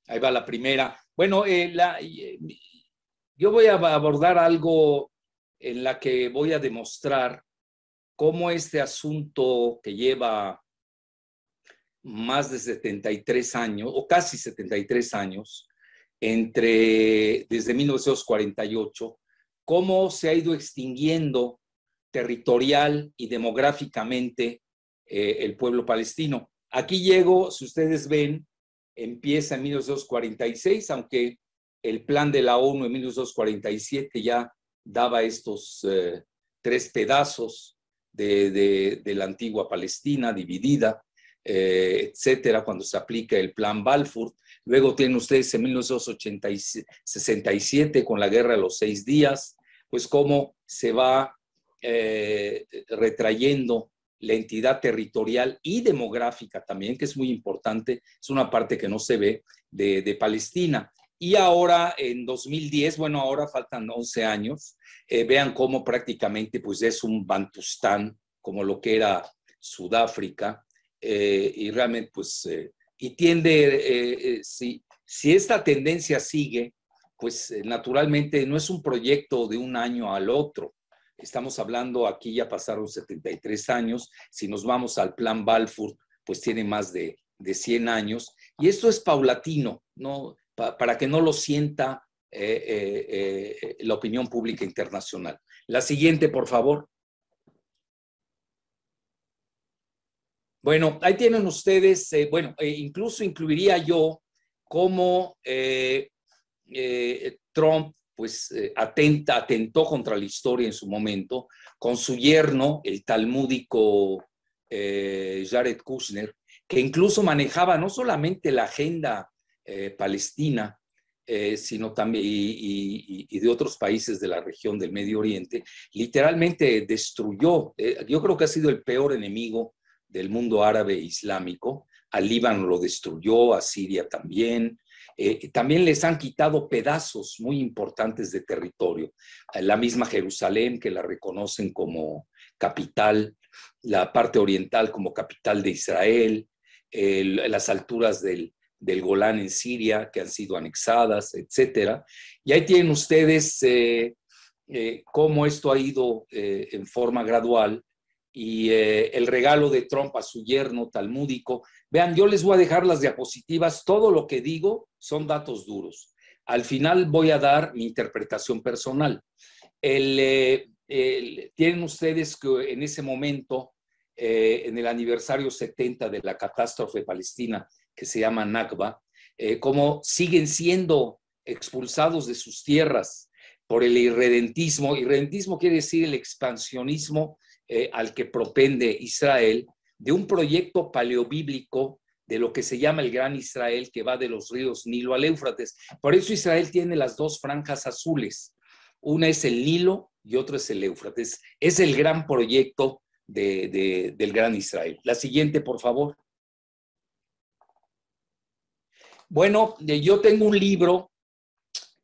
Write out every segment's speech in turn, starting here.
Ahí va la primera. Bueno, yo voy a abordar algo en la que voy a demostrar cómo este asunto que lleva más de 73 años, o casi 73 años, desde 1948, cómo se ha ido extinguiendo territorial y demográficamente el pueblo palestino. Aquí llego, si ustedes ven, empieza en 1946, aunque el plan de la ONU en 1947 ya daba estos tres pedazos de la antigua Palestina dividida, etcétera, cuando se aplica el plan Balfour. Luego tienen ustedes en 1967 con la guerra de los 6 días, pues cómo se va retrayendo la entidad territorial y demográfica también, que es muy importante, es una parte que no se ve de Palestina. Y ahora en 2010, bueno, ahora faltan 11 años, vean cómo prácticamente pues es un Bantustán, como lo que era Sudáfrica, y realmente pues, y tiende, si esta tendencia sigue, pues naturalmente no es un proyecto de un año al otro. Estamos hablando, aquí ya pasaron 73 años, si nos vamos al plan Balfour, pues tiene más de 100 años, y esto es paulatino, ¿no? Para que no lo sienta la opinión pública internacional. La siguiente, por favor. Bueno, ahí tienen ustedes, incluso incluiría yo cómo Trump pues atentó contra la historia en su momento con su yerno, el talmúdico Jared Kushner, que incluso manejaba no solamente la agenda palestina, sino también y de otros países de la región del Medio Oriente, literalmente destruyó, yo creo que ha sido el peor enemigo del mundo árabe e islámico. Al Líbano lo destruyó, a Siria también. También les han quitado pedazos muy importantes de territorio. La misma Jerusalén, que la reconocen como capital, la parte oriental como capital de Israel, las alturas del Golán en Siria, que han sido anexadas, etcétera. Y ahí tienen ustedes cómo esto ha ido en forma gradual, y el regalo de Trump a su yerno talmúdico. Vean, yo les voy a dejar las diapositivas, todo lo que digo son datos duros. Al final voy a dar mi interpretación personal. Tienen ustedes que en ese momento, en el aniversario 70 de la catástrofe palestina, que se llama Nakba, cómo siguen siendo expulsados de sus tierras por el irredentismo. Irredentismo quiere decir el expansionismo al que propende Israel, de un proyecto paleobíblico de lo que se llama el Gran Israel, que va de los ríos Nilo al Éufrates. Por eso Israel tiene las dos franjas azules. Una es el Nilo y otra es el Éufrates. Es el gran proyecto del Gran Israel. La siguiente, por favor. Bueno, yo tengo un libro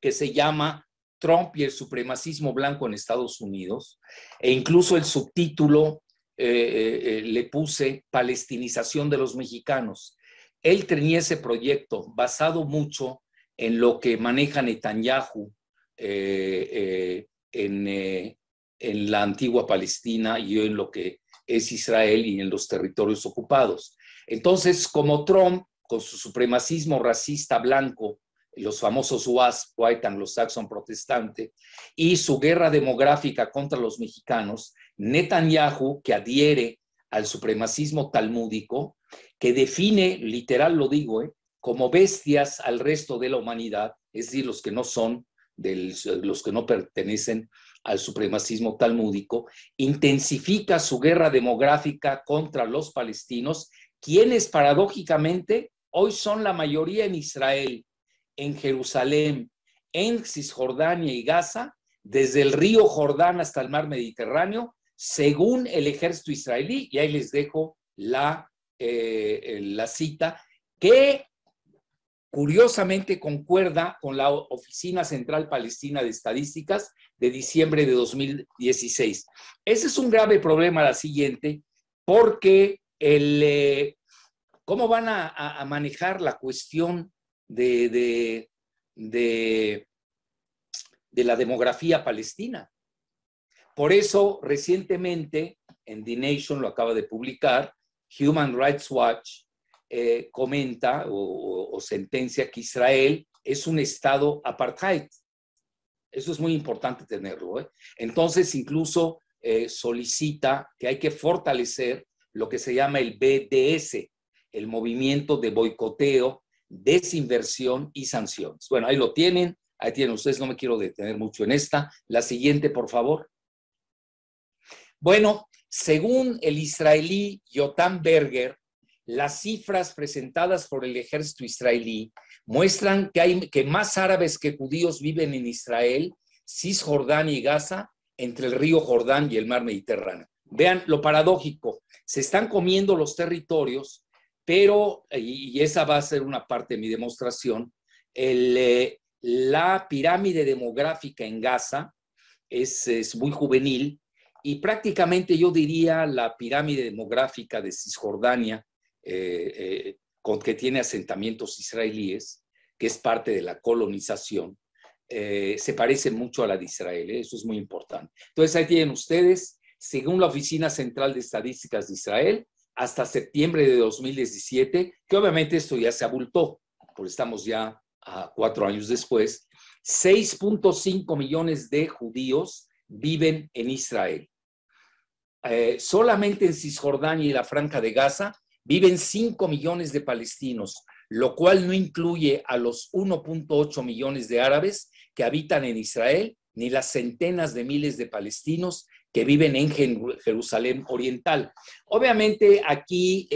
que se llama Trump y el supremacismo blanco en Estados Unidos, e incluso el subtítulo le puse Palestinización de los mexicanos. Él tenía ese proyecto basado mucho en lo que maneja Netanyahu en la antigua Palestina y en lo que es Israel y en los territorios ocupados. Entonces, como Trump, con su supremacismo racista blanco, los famosos WASP, White Anglo-Saxon Protestante, y su guerra demográfica contra los mexicanos, Netanyahu, que adhiere al supremacismo talmúdico, que define, literal lo digo, como bestias al resto de la humanidad, es decir, los que no son, los que no pertenecen al supremacismo talmúdico, intensifica su guerra demográfica contra los palestinos, quienes paradójicamente hoy son la mayoría en Israel, en Jerusalén, en Cisjordania y Gaza, desde el río Jordán hasta el mar Mediterráneo, según el ejército israelí. Y ahí les dejo la cita, que curiosamente concuerda con la Oficina Central Palestina de Estadísticas de diciembre de 2016. Ese es un grave problema, la siguiente, porque ¿cómo van a manejar la cuestión de, de, de, de la demografía palestina. Por eso, recientemente, en The Nation lo acaba de publicar, Human Rights Watch comenta o sentencia que Israel es un estado apartheid. Eso es muy importante tenerlo, ¿eh? Entonces, incluso solicita que hay que fortalecer lo que se llama el BDS, el movimiento de boicoteo, desinversión y sanciones. Bueno, ahí lo tienen, ahí tienen ustedes, no me quiero detener mucho en esta. La siguiente, por favor. Bueno, según el israelí Yotam Berger, las cifras presentadas por el ejército israelí muestran que más árabes que judíos viven en Israel, Cisjordania y Gaza, entre el río Jordán y el mar Mediterráneo. Vean lo paradójico, se están comiendo los territorios, pero, y esa va a ser una parte de mi demostración, la pirámide demográfica en Gaza es muy juvenil y prácticamente yo diría la pirámide demográfica de Cisjordania, con que tiene asentamientos israelíes, que es parte de la colonización, se parece mucho a la de Israel, eso es muy importante. Entonces ahí tienen ustedes, según la Oficina Central de Estadísticas de Israel, hasta septiembre de 2017, que obviamente esto ya se abultó, porque estamos ya a 4 años después, 6.5 millones de judíos viven en Israel. Solamente en Cisjordania y la Franja de Gaza viven 5 millones de palestinos, lo cual no incluye a los 1.8 millones de árabes que habitan en Israel, ni las centenas de miles de palestinos que viven en Jerusalén Oriental. Obviamente aquí,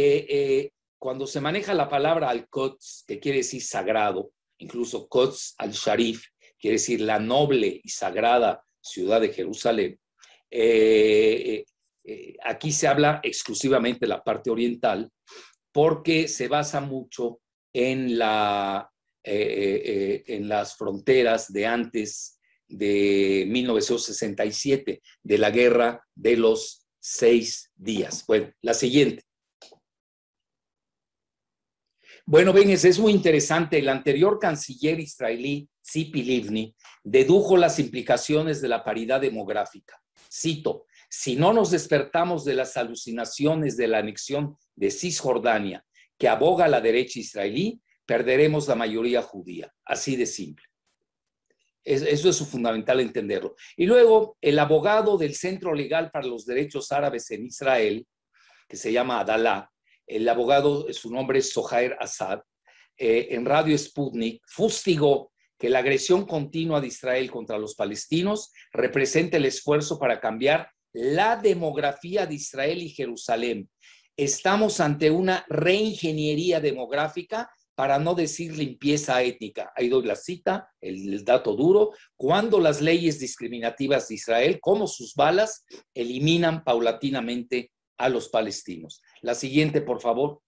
cuando se maneja la palabra al-Quds, que quiere decir sagrado, incluso Quds al-Sharif, quiere decir la noble y sagrada ciudad de Jerusalén, aquí se habla exclusivamente de la parte oriental porque se basa mucho en las fronteras de antes de 1967, de la guerra de los 6 días. Bueno, la siguiente. Bueno, ven, es muy interesante. El anterior canciller israelí, Tzipi Livni, dedujo las implicaciones de la paridad demográfica. Cito: si no nos despertamos de las alucinaciones de la anexión de Cisjordania, que aboga la derecha israelí, perderemos la mayoría judía. Así de simple. Eso es fundamental entenderlo. Y luego, el abogado del Centro Legal para los Derechos Árabes en Israel, que se llama Adalá, el abogado, su nombre es Zohair Assad, en Radio Sputnik, fustigó que la agresión continua de Israel contra los palestinos representa el esfuerzo para cambiar la demografía de Israel y Jerusalén. Estamos ante una reingeniería demográfica, para no decir limpieza étnica. Ahí doy la cita, el dato duro, cuando las leyes discriminativas de Israel, como sus balas, eliminan paulatinamente a los palestinos. La siguiente, por favor.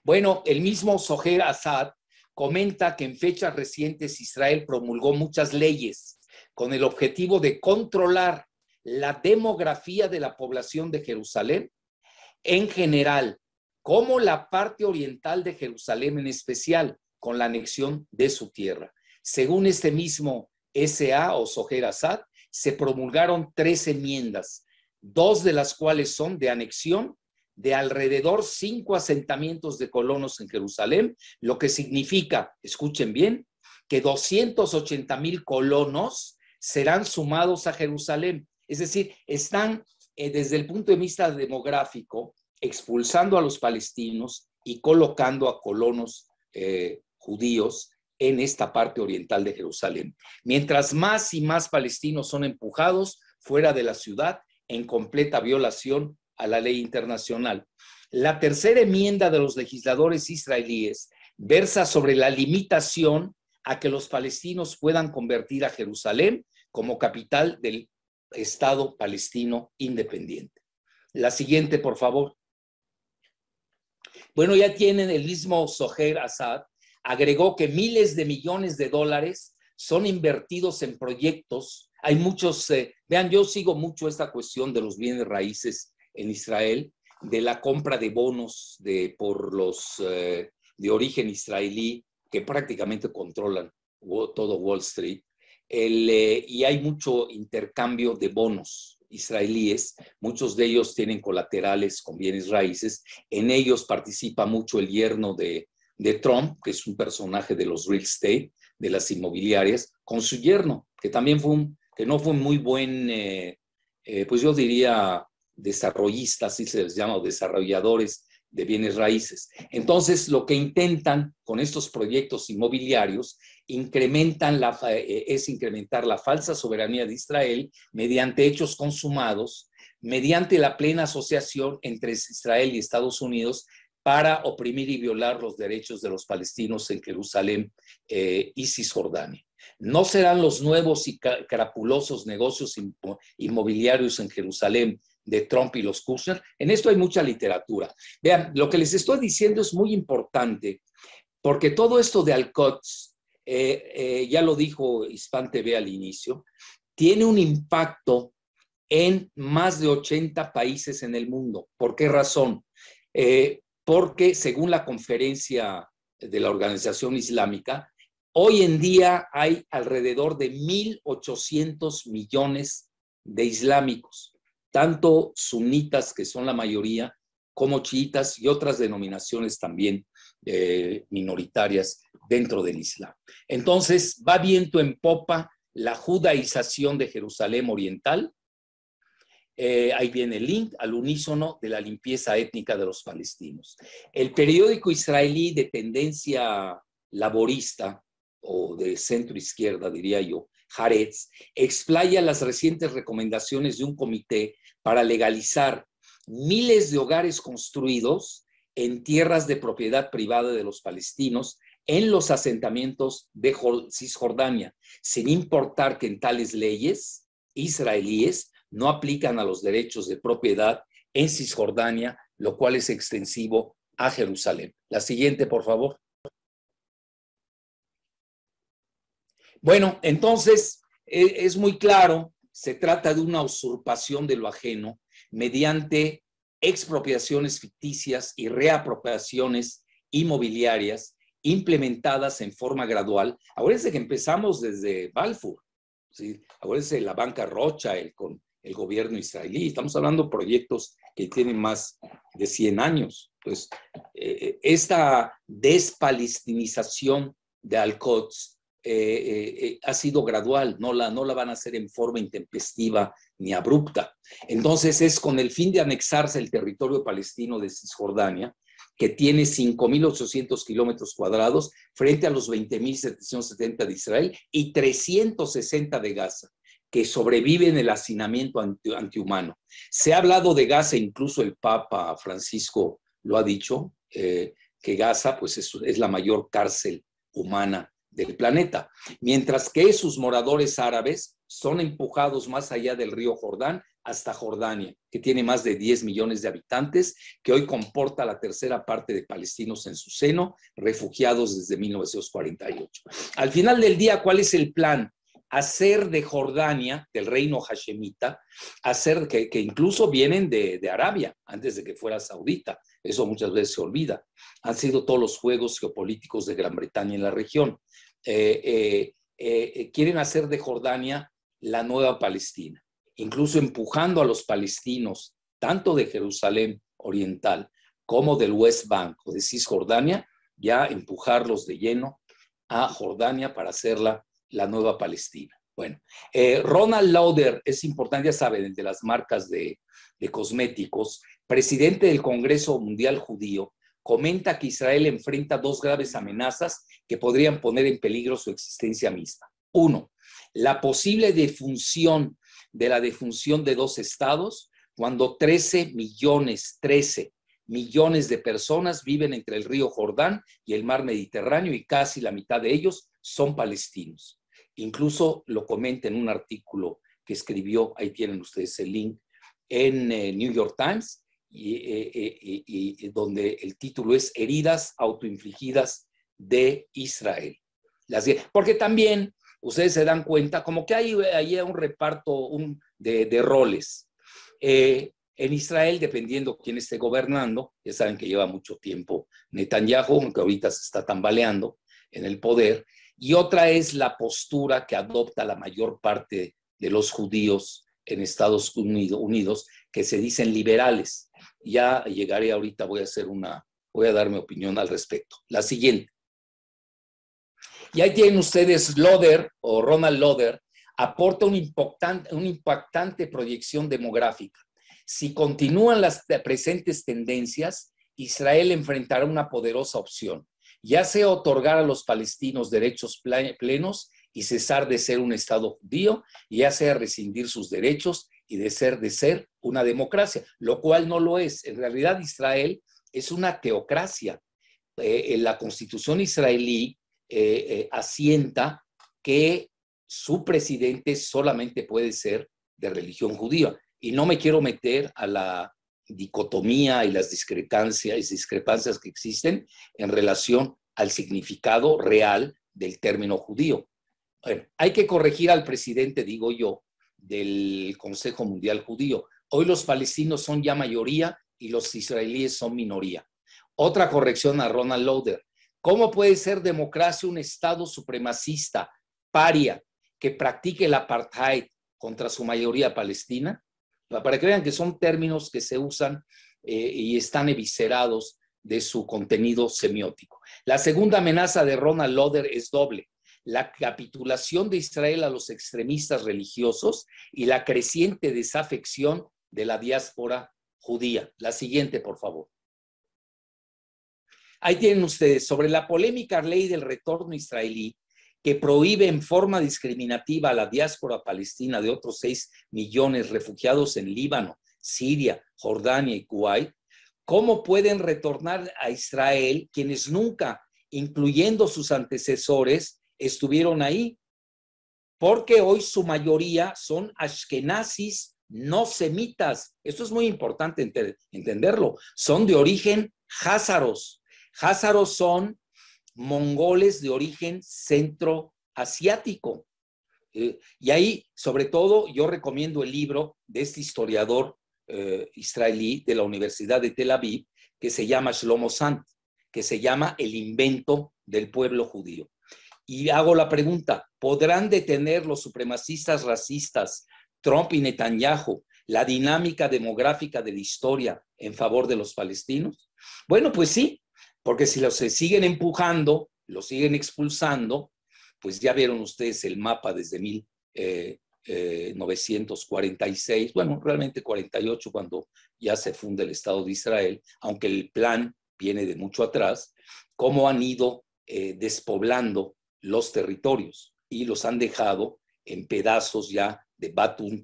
Bueno, el mismo Zohair Assad comenta que en fechas recientes Israel promulgó muchas leyes con el objetivo de controlar la demografía de la población de Jerusalén en general, como la parte oriental de Jerusalén en especial, con la anexión de su tierra. Según este mismo SA o Zohair Assad, se promulgaron 3 enmiendas, 2 de las cuales son de anexión de alrededor 5 asentamientos de colonos en Jerusalén, lo que significa, escuchen bien, que 280,000 colonos serán sumados a Jerusalén. Es decir, están desde el punto de vista demográfico expulsando a los palestinos y colocando a colonos judíos en esta parte oriental de Jerusalén. Mientras más y más palestinos son empujados fuera de la ciudad en completa violación a la ley internacional. La tercera enmienda de los legisladores israelíes versa sobre la limitación a que los palestinos puedan convertir a Jerusalén como capital del Estado palestino independiente. La siguiente, por favor. Bueno, ya tienen el mismo Zohair Assad, agregó que miles de millones de dólares son invertidos en proyectos. Hay muchos, vean, yo sigo mucho esta cuestión de los bienes raíces en Israel, de la compra de bonos por los de origen israelí que prácticamente controlan todo Wall Street. Y hay mucho intercambio de bonos israelíes, muchos de ellos tienen colaterales con bienes raíces, en ellos participa mucho el yerno de Trump, que es un personaje de los real estate, de las inmobiliarias, con su yerno, que también que no fue muy buen, pues yo diría, desarrollista, así se les llama, o desarrolladores de bienes raíces. Entonces, lo que intentan con estos proyectos inmobiliarios es incrementar la falsa soberanía de Israel mediante hechos consumados, mediante la plena asociación entre Israel y Estados Unidos para oprimir y violar los derechos de los palestinos en Jerusalén y Cisjordania. No serán los nuevos y crapulosos negocios inmobiliarios en Jerusalén de Trump y los Kushner. En esto hay mucha literatura. Vean, lo que les estoy diciendo es muy importante porque todo esto de Al-Quds, ya lo dijo Hispan TV al inicio, tiene un impacto en más de 80 países en el mundo. ¿Por qué razón? Porque según la conferencia de la Organización Islámica, hoy en día hay alrededor de 1.800 millones de islámicos, tanto sunitas, que son la mayoría, como chiitas y otras denominaciones también minoritarias dentro del Islam. Entonces, va viento en popa la judaización de Jerusalén Oriental. Ahí viene el link al unísono de la limpieza étnica de los palestinos. El periódico israelí de tendencia laborista o de centro izquierda, diría yo, Haaretz, explaya las recientes recomendaciones de un comité para legalizar miles de hogares construidos en tierras de propiedad privada de los palestinos en los asentamientos de Cisjordania, sin importar que en tales leyes israelíes no aplican a los derechos de propiedad en Cisjordania, lo cual es extensivo a Jerusalén. La siguiente, por favor. Bueno, entonces es muy claro, se trata de una usurpación de lo ajeno mediante expropiaciones ficticias y reapropiaciones inmobiliarias implementadas en forma gradual. Acuérdense que empezamos desde Balfour, ¿sí? Acuérdense de la banca Rothschild con el gobierno israelí. Estamos hablando de proyectos que tienen más de 100 años. Pues, esta despalestinización de Al-Quds ha sido gradual, no la van a hacer en forma intempestiva ni abrupta. Entonces es con el fin de anexarse el territorio palestino de Cisjordania, que tiene 5.800 kilómetros cuadrados frente a los 20.770 de Israel y 360 de Gaza, que sobreviven el hacinamiento antihumano. Se ha hablado de Gaza, incluso el Papa Francisco lo ha dicho, que Gaza pues, es la mayor cárcel humana del planeta, mientras que sus moradores árabes son empujados más allá del río Jordán hasta Jordania, que tiene más de 10 millones de habitantes, que hoy comporta la tercera parte de palestinos en su seno, refugiados desde 1948. Al final del día, ¿cuál es el plan? Hacer de Jordania, del reino hashemita, hacer que incluso vienen de Arabia, antes de que fuera saudita. Eso muchas veces se olvida. Han sido todos los juegos geopolíticos de Gran Bretaña en la región. Quieren hacer de Jordania la nueva Palestina, incluso empujando a los palestinos, tanto de Jerusalén Oriental como del West Bank o de Cisjordania, ya empujarlos de lleno a Jordania para hacerla la nueva Palestina. Bueno, Ronald Lauder es importante, ya saben, el de las marcas de cosméticos, presidente del Congreso Mundial Judío, comenta que Israel enfrenta dos graves amenazas que podrían poner en peligro su existencia misma. Uno, la posible defunción de dos estados cuando 13 millones de personas viven entre el río Jordán y el mar Mediterráneo y casi la mitad de ellos son palestinos. Incluso lo comenta en un artículo que escribió, ahí tienen ustedes el link, en New York Times, y donde el título es Heridas autoinfligidas de Israel. Porque también ustedes se dan cuenta como que hay un reparto de roles. En En Israel, dependiendo quién esté gobernando, ya saben que lleva mucho tiempo Netanyahu, aunque ahorita se está tambaleando en el poder, y otra es la postura que adopta la mayor parte de los judíos en Estados Unidos, que se dicen liberales. Ya llegaré ahorita, voy a dar mi opinión al respecto. La siguiente. Y ahí tienen ustedes Loder, o Ronald Loder, aporta una impactante proyección demográfica. Si continúan las presentes tendencias, Israel enfrentará una poderosa opción, ya sea otorgar a los palestinos derechos plenos y cesar de ser un Estado judío, ya sea rescindir sus derechos y de ser una democracia, lo cual no lo es. En realidad, Israel es una teocracia. En la Constitución israelí asienta que su presidente solamente puede ser de religión judía. Y no me quiero meter a la dicotomía y las discrepancias que existen en relación al significado real del término judío. Bueno, hay que corregir al presidente, digo yo, del Consejo Mundial Judío. Hoy los palestinos son ya mayoría y los israelíes son minoría. Otra corrección a Ronald Loder. ¿Cómo puede ser democracia un Estado supremacista, paria, que practique el apartheid contra su mayoría palestina? Para que vean que son términos que se usan y están eviscerados de su contenido semiótico. La segunda amenaza de Ronald Loder es doble: la capitulación de Israel a los extremistas religiosos y la creciente desafección de la diáspora judía. La siguiente, por favor. Ahí tienen ustedes, sobre la polémica ley del retorno israelí, que prohíbe en forma discriminativa a la diáspora palestina de otros 6 millones refugiados en Líbano, Siria, Jordania y Kuwait. ¿Cómo pueden retornar a Israel quienes nunca, incluyendo sus antecesores, estuvieron ahí? Porque hoy su mayoría son ashkenazis no semitas. Esto es muy importante entenderlo. Son de origen házaros. Házaros son mongoles de origen centroasiático. Y ahí, sobre todo, yo recomiendo el libro de este historiador israelí de la Universidad de Tel Aviv, que se llama Shlomo Sant, que se llama El invento del pueblo judío. Y hago la pregunta: ¿podrán detener los supremacistas racistas, Trump y Netanyahu, la dinámica demográfica de la historia en favor de los palestinos? Bueno, pues sí, porque si los siguen empujando, los siguen expulsando, pues ya vieron ustedes el mapa desde 1946, bueno, realmente 48, cuando ya se funda el Estado de Israel, aunque el plan viene de mucho atrás, cómo han ido despoblando los territorios y los han dejado en pedazos ya de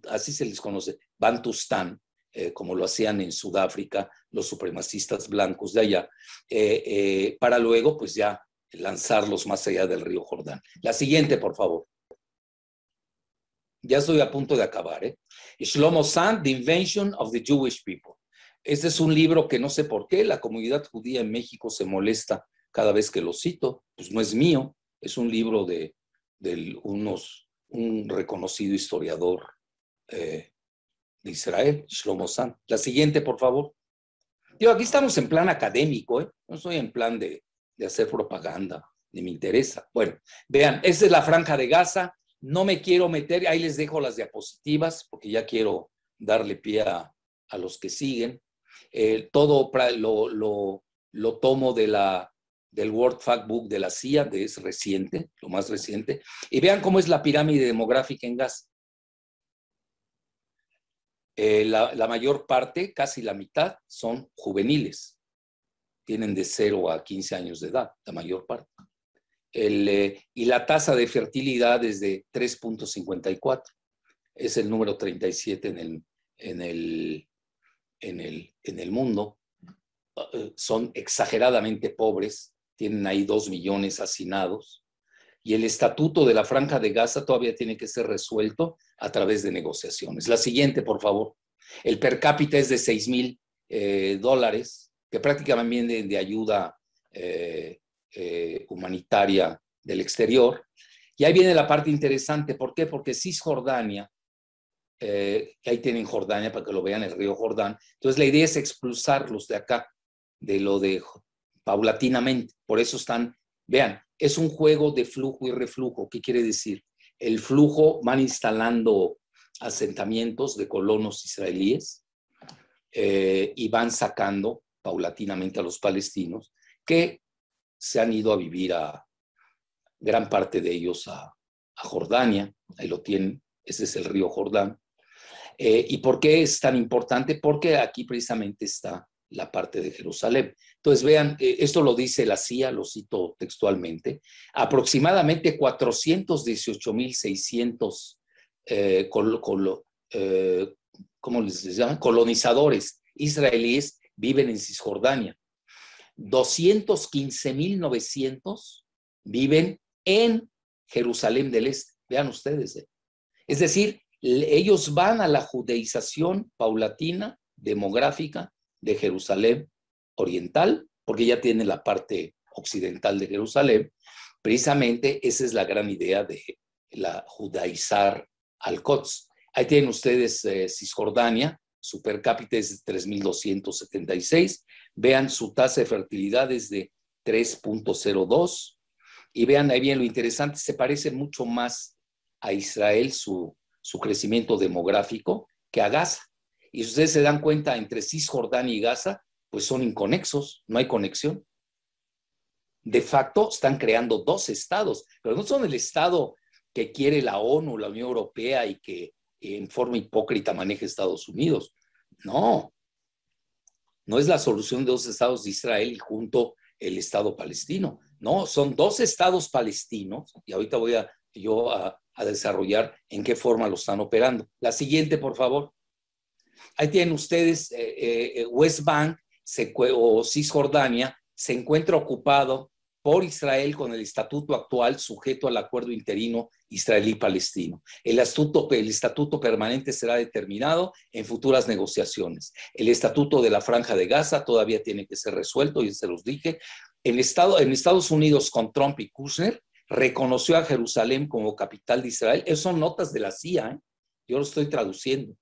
así se les conoce, Bantustán, como lo hacían en Sudáfrica los supremacistas blancos de allá, para luego pues ya lanzarlos más allá del río Jordán. La siguiente, por favor. Ya estoy a punto de acabar. Shlomo Sant, The Invention of the Jewish People. Este es un libro que no sé por qué la comunidad judía en México se molesta cada vez que lo cito. Pues no es mío, es un libro de un reconocido historiador de Israel, Shlomo Sant. La siguiente, por favor. Yo, aquí estamos en plan académico, no estoy en plan de hacer propaganda, ni me interesa. Bueno, vean, esta es la Franja de Gaza. No me quiero meter, ahí les dejo las diapositivas, porque ya quiero darle pie a los que siguen. Todo lo tomo del World Factbook de la CIA, que es reciente, lo más reciente. Y vean cómo es la pirámide demográfica en Gaza. La mayor parte, casi la mitad, son juveniles. Tienen de 0 a 15 años de edad, la mayor parte. Y la tasa de fertilidad es de 3.54. Es el número 37 en el mundo. Son exageradamente pobres. Tienen ahí 2 millones hacinados. Y el estatuto de la Franja de Gaza todavía tiene que ser resuelto a través de negociaciones. La siguiente, por favor. El per cápita es de $6,000, que prácticamente viene de ayuda humanitaria del exterior. Y ahí viene la parte interesante. ¿Por qué? Porque Cisjordania ahí tienen Jordania para que lo vean, el río Jordán. Entonces la idea es expulsarlos de acá, de lo de paulatinamente. Por eso están, vean, es un juego de flujo y reflujo. ¿Qué quiere decir? El flujo van instalando asentamientos de colonos israelíes y van sacando paulatinamente a los palestinos que se han ido a vivir a gran parte de ellos a Jordania. Ahí lo tienen, ese es el río Jordán. ¿Y por qué es tan importante? Porque aquí precisamente está la parte de Jerusalén. Entonces, vean, esto lo dice la CIA, lo cito textualmente, aproximadamente 418.600 ¿cómo les llaman? Colonizadores israelíes viven en Cisjordania. 215.900 viven en Jerusalén del Este. Vean ustedes. Es decir, ellos van a la judeización paulatina, demográfica de Jerusalén oriental, porque ya tiene la parte occidental de Jerusalén. Precisamente esa es la gran idea de la judaizar al Quds. Ahí tienen ustedes Cisjordania, su per cápita es de 3.276. Vean su tasa de fertilidad es de 3.02. Y vean ahí bien lo interesante, se parece mucho más a Israel su crecimiento demográfico que a Gaza. Y si ustedes se dan cuenta, entre Cisjordania y Gaza, pues son inconexos, no hay conexión. De facto, están creando dos estados, pero no son el estado que quiere la ONU, la Unión Europea y que en forma hipócrita maneja Estados Unidos. No, no es la solución de dos estados de Israel y junto el estado palestino. No, son dos estados palestinos y ahorita voy a desarrollar en qué forma lo están operando. La siguiente, por favor. Ahí tienen ustedes West Bank o Cisjordania se encuentra ocupado por Israel con el estatuto actual sujeto al acuerdo interino israelí-palestino. El estatuto permanente será determinado en futuras negociaciones. El estatuto de la Franja de Gaza todavía tiene que ser resuelto, y se los dije. En Estados Unidos, con Trump y Kushner, reconoció a Jerusalén como capital de Israel. Esas son notas de la CIA, ¿eh? Yo lo estoy traduciendo.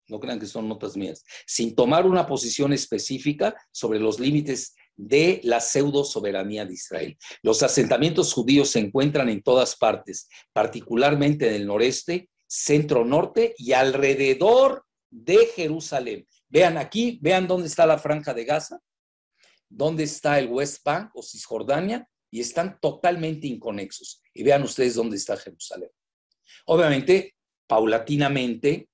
No crean que son notas mías, sin tomar una posición específica sobre los límites de la pseudo soberanía de Israel. Los asentamientos judíos se encuentran en todas partes, particularmente en el noreste, centro norte y alrededor de Jerusalén. Vean aquí, vean dónde está la Franja de Gaza, dónde está el West Bank o Cisjordania, y están totalmente inconexos. Y vean ustedes dónde está Jerusalén. Obviamente, paulatinamente,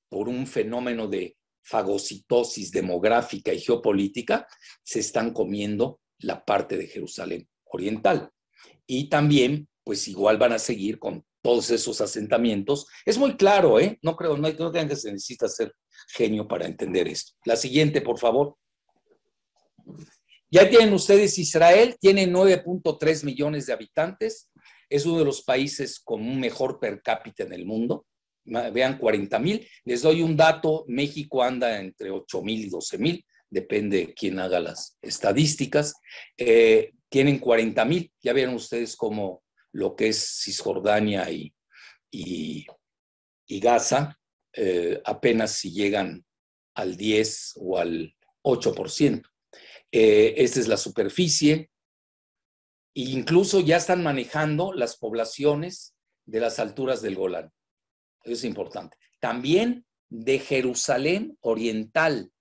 por un fenómeno de fagocitosis demográfica y geopolítica, se están comiendo la parte de Jerusalén oriental. Y también, pues igual van a seguir con todos esos asentamientos. Es muy claro, ¿eh? No crean que se necesita ser genio para entender esto. La siguiente, por favor. Ya tienen ustedes Israel, tiene 9.3 millones de habitantes, es uno de los países con un mejor per cápita en el mundo. Vean, 40,000. Les doy un dato, México anda entre 8,000 y 12,000, depende de quién haga las estadísticas. Tienen 40,000, ya vieron ustedes como lo que es Cisjordania y Gaza, apenas si llegan al 10 o al 8%. Esta es la superficie. E incluso ya están manejando las poblaciones de las alturas del Golán. Eso es importante. También de Jerusalén Oriental,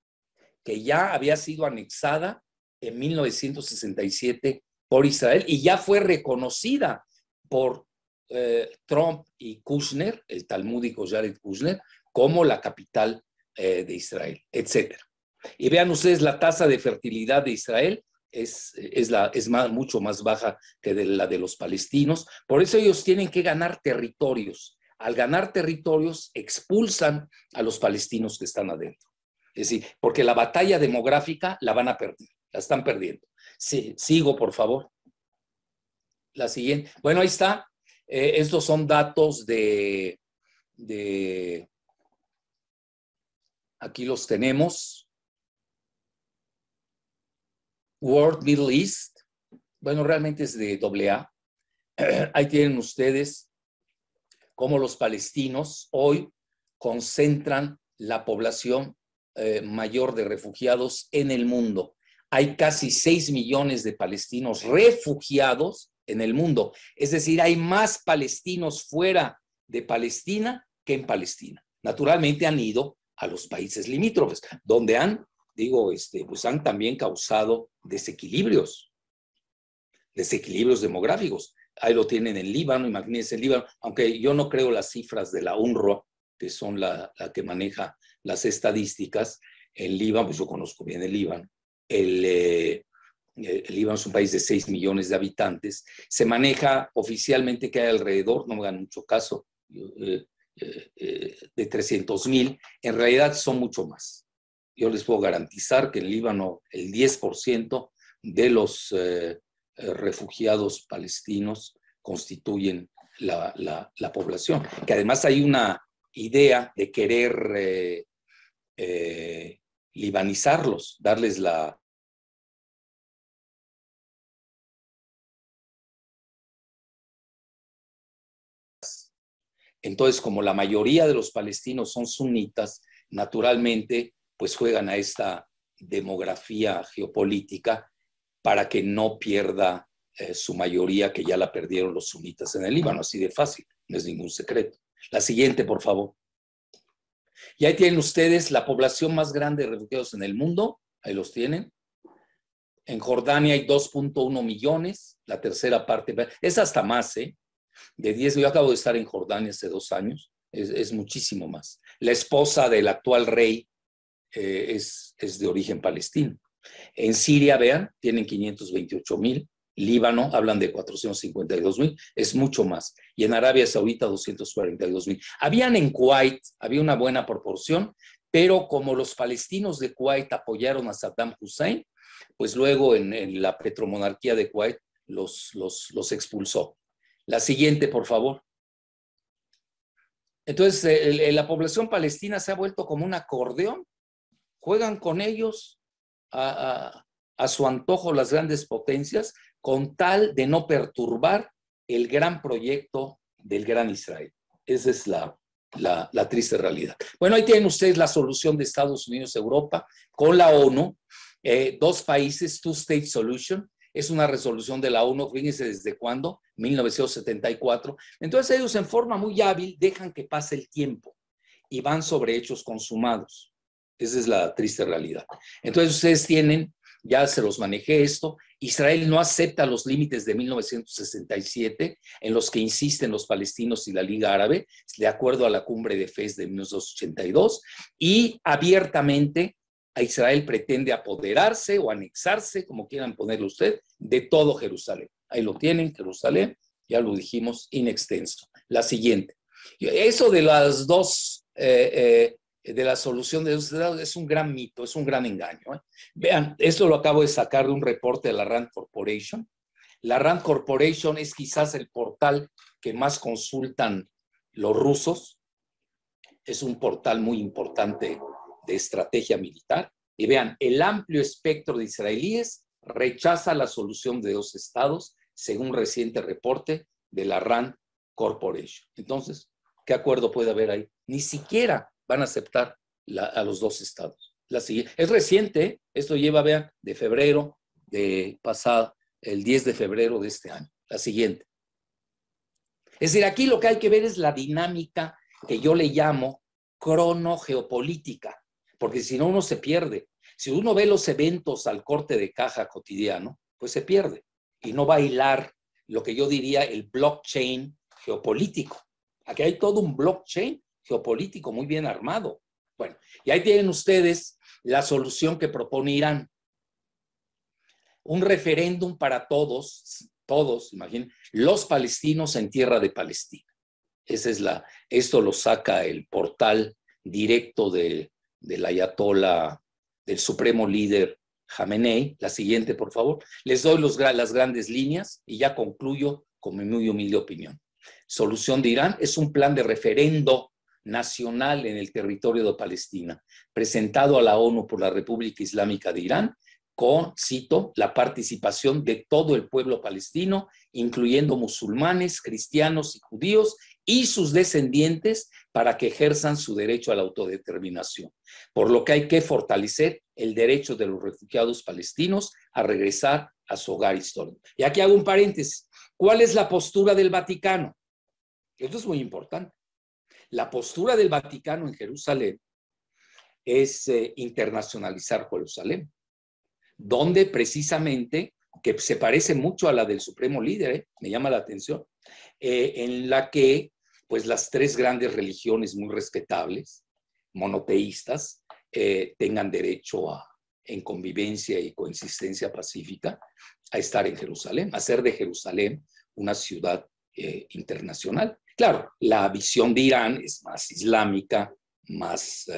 que ya había sido anexada en 1967 por Israel y ya fue reconocida por Trump y Kushner, el talmúdico Jared Kushner, como la capital de Israel, etc. Y vean ustedes, la tasa de fertilidad de Israel es mucho más baja que la de los palestinos. Por eso ellos tienen que ganar territorios. Al ganar territorios, expulsan a los palestinos que están adentro. Es decir, porque la batalla demográfica la van a perder, la están perdiendo. Sí, sigo, por favor. La siguiente. Bueno, ahí está. Estos son datos aquí los tenemos. World Middle East. Bueno, realmente es de AA. Ahí tienen ustedes cómo los palestinos hoy concentran la población mayor de refugiados en el mundo. Hay casi 6 millones de palestinos refugiados en el mundo. Es decir, hay más palestinos fuera de Palestina que en Palestina. Naturalmente han ido a los países limítrofes, donde han también causado desequilibrios demográficos. Ahí lo tienen en Líbano, imagínense el Líbano, aunque yo no creo las cifras de la UNRWA, que son la que maneja las estadísticas. En Líbano, pues yo conozco bien el Líbano. El Líbano es un país de 6 millones de habitantes. Se maneja oficialmente que hay alrededor, no me hagan mucho caso, de 300,000. En realidad son mucho más. Yo les puedo garantizar que en Líbano el 10% de los refugiados palestinos constituyen la población. Que además hay una idea de querer libanizarlos, darles la... Entonces, como la mayoría de los palestinos son sunitas, naturalmente, pues juegan a esta demografía geopolítica para que no pierda su mayoría, que ya la perdieron los sunitas en el Líbano, así de fácil, no es ningún secreto. La siguiente, por favor. Y ahí tienen ustedes la población más grande de refugiados en el mundo, ahí los tienen. En Jordania hay 2.1 millones, la tercera parte, es hasta más, de 10, yo acabo de estar en Jordania hace 2 años, es muchísimo más. La esposa del actual rey es de origen palestino. En Siria, vean, tienen 528,000. Líbano, hablan de 452,000, es mucho más. Y en Arabia Saudita, 242,000. Habían en Kuwait, había una buena proporción, pero como los palestinos de Kuwait apoyaron a Saddam Hussein, pues luego en la petromonarquía de Kuwait los expulsó. La siguiente, por favor. Entonces, la población palestina se ha vuelto como un acordeón. Juegan con ellos a su antojo las grandes potencias, con tal de no perturbar el gran proyecto del Gran Israel. Esa es la triste realidad. Bueno, ahí tienen ustedes la solución de Estados Unidos, Europa, con la ONU. 2 países, two-state solution. Es una resolución de la ONU, fíjense desde cuándo, 1974. Entonces ellos en forma muy hábil dejan que pase el tiempo y van sobre hechos consumados. Esa es la triste realidad. Entonces ustedes tienen, ya se los manejé esto, Israel no acepta los límites de 1967 en los que insisten los palestinos y la Liga Árabe, de acuerdo a la cumbre de Fez de 1982, y abiertamente a Israel pretende apoderarse o anexarse, como quieran ponerlo usted, de todo Jerusalén. Ahí lo tienen, Jerusalén, ya lo dijimos, in extenso. La siguiente. Eso de las dos... de la solución de los estados es un gran mito, es un gran engaño. Vean, esto lo acabo de sacar de un reporte de la Rand Corporation. La Rand Corporation es quizás el portal que más consultan los rusos. Es un portal muy importante de estrategia militar. Y vean, el amplio espectro de israelíes rechaza la solución de 2 estados, según un reciente reporte de la Rand Corporation. Entonces, ¿qué acuerdo puede haber ahí? Ni siquiera van a aceptar a los 2 estados. Es reciente, esto lleva, vean, de febrero de pasado, el 10 de febrero de este año. La siguiente. Es decir, aquí lo que hay que ver es la dinámica que yo le llamo cronogeopolítica, porque si no uno se pierde. Si uno ve los eventos al corte de caja cotidiano, pues se pierde y no va a hilar lo que yo diría el blockchain geopolítico. Aquí hay todo un blockchain geopolítico muy bien armado. Bueno, y ahí tienen ustedes la solución que propone Irán. Un referéndum para todos, imaginen, los palestinos en tierra de Palestina. Esto lo saca el portal directo del ayatollah, del supremo líder Jamenei. La siguiente, por favor. Les doy las grandes líneas y ya concluyo con mi muy humilde opinión. Solución de Irán es un plan de referendo nacional en el territorio de Palestina, presentado a la ONU por la República Islámica de Irán, con, cito, la participación de todo el pueblo palestino, incluyendo musulmanes, cristianos y judíos, y sus descendientes para que ejerzan su derecho a la autodeterminación. Por lo que hay que fortalecer el derecho de los refugiados palestinos a regresar a su hogar histórico. Y aquí hago un paréntesis. ¿Cuál es la postura del Vaticano? Esto es muy importante. La postura del Vaticano en Jerusalén es internacionalizar Jerusalén, donde precisamente, que se parece mucho a la del Supremo Líder, me llama la atención, en la que pues las tres grandes religiones muy respetables, monoteístas, tengan derecho en convivencia y coexistencia pacífica a estar en Jerusalén, a hacer de Jerusalén una ciudad internacional. Claro, la visión de Irán es más islámica, más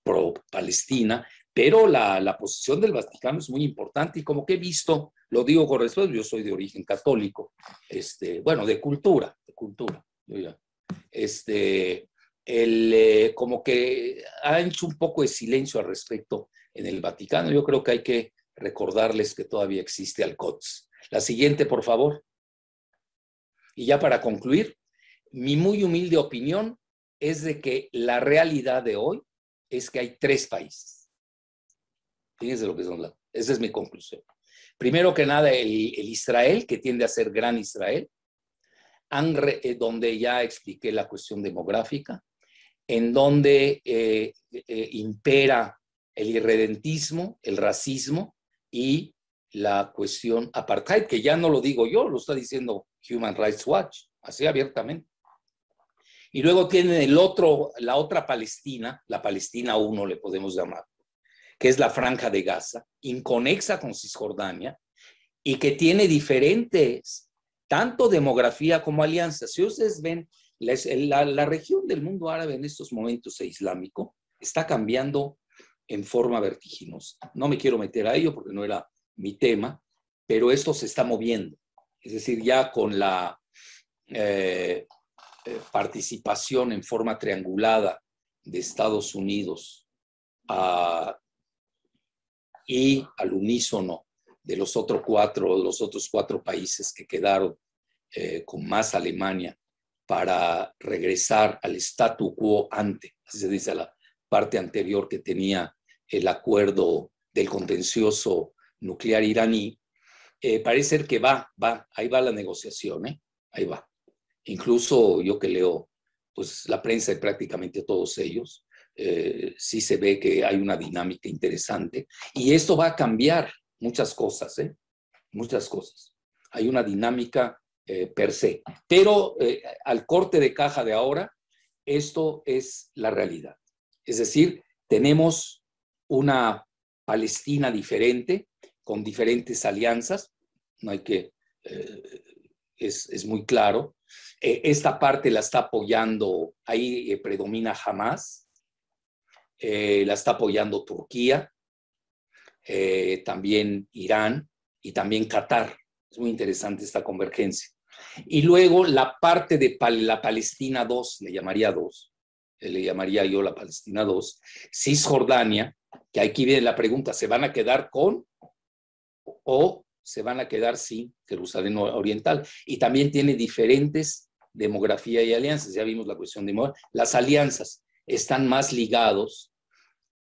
pro-Palestina, pero la posición del Vaticano es muy importante y como que he visto, lo digo con respeto, yo soy de origen católico, bueno, de cultura, yo ya, como que ha hecho un poco de silencio al respecto en el Vaticano. Yo creo que hay que recordarles que todavía existe Al-Quds. La siguiente, por favor. Y ya para concluir, mi muy humilde opinión es de que la realidad de hoy es que hay tres países. Fíjense lo que son esa es mi conclusión. Primero que nada, el Israel, que tiende a ser gran Israel, donde ya expliqué la cuestión demográfica, en donde impera el irredentismo, el racismo y la cuestión apartheid, que ya no lo digo yo, lo está diciendo Human Rights Watch, así abiertamente. Y luego tienen la otra Palestina, la Palestina 1 le podemos llamar, que es la Franja de Gaza, inconexa con Cisjordania, y que tiene diferentes, tanto demografía como alianzas. Si ustedes ven, la región del mundo árabe en estos momentos e islámico está cambiando en forma vertiginosa. No me quiero meter a ello porque no era mi tema, pero esto se está moviendo. Es decir, ya con la participación en forma triangulada de Estados Unidos y al unísono de los otros cuatro países que quedaron con más Alemania para regresar al statu quo ante, así se dice, a la parte anterior que tenía el acuerdo del contencioso nuclear iraní, parece ser que ahí va la negociación, ahí va. Incluso yo que leo pues, la prensa de prácticamente todos ellos, sí se ve que hay una dinámica interesante y esto va a cambiar muchas cosas, muchas cosas. Hay una dinámica per se, pero al corte de caja de ahora, esto es la realidad. Es decir, tenemos una Palestina diferente, con diferentes alianzas, no hay que, es muy claro. Esta parte la está apoyando, ahí predomina Hamas, la está apoyando Turquía, también Irán y también Qatar. Es muy interesante esta convergencia. Y luego la parte de la Palestina 2, le llamaría yo la Palestina 2, Cisjordania, que aquí viene la pregunta, ¿se van a quedar con o se van a quedar sin Jerusalén Oriental? Y también tiene diferentes demografía y alianzas. Ya vimos la cuestión de las alianzas están más ligados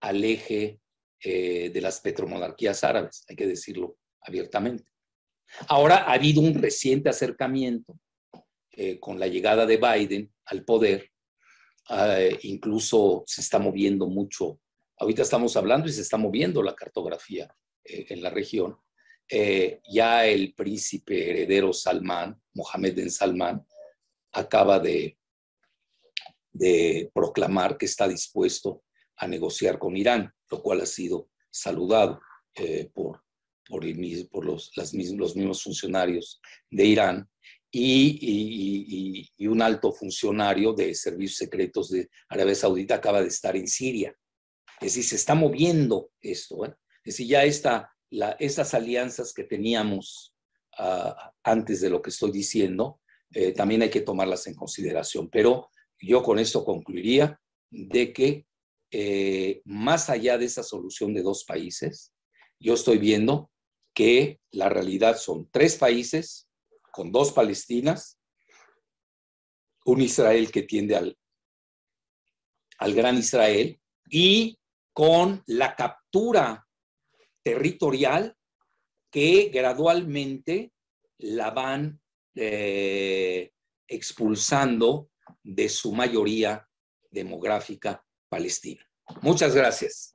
al eje de las petromonarquías árabes, hay que decirlo abiertamente. Ahora ha habido un reciente acercamiento con la llegada de Biden al poder, incluso se está moviendo mucho, ahorita estamos hablando y se está moviendo la cartografía en la región. Ya el príncipe heredero Salmán, Mohammed bin Salmán, acaba de proclamar que está dispuesto a negociar con Irán, lo cual ha sido saludado por los mismos funcionarios de Irán y un alto funcionario de servicios secretos de Arabia Saudita acaba de estar en Siria. Es decir, se está moviendo esto. Es decir, ya esas alianzas que teníamos antes de lo que estoy diciendo, también hay que tomarlas en consideración. Pero yo con esto concluiría de que más allá de esa solución de dos países, yo estoy viendo que la realidad son tres países con dos Palestinas un Israel que tiende al gran Israel, y con la captura territorial que gradualmente la van expulsando de su mayoría demográfica palestina. Muchas gracias.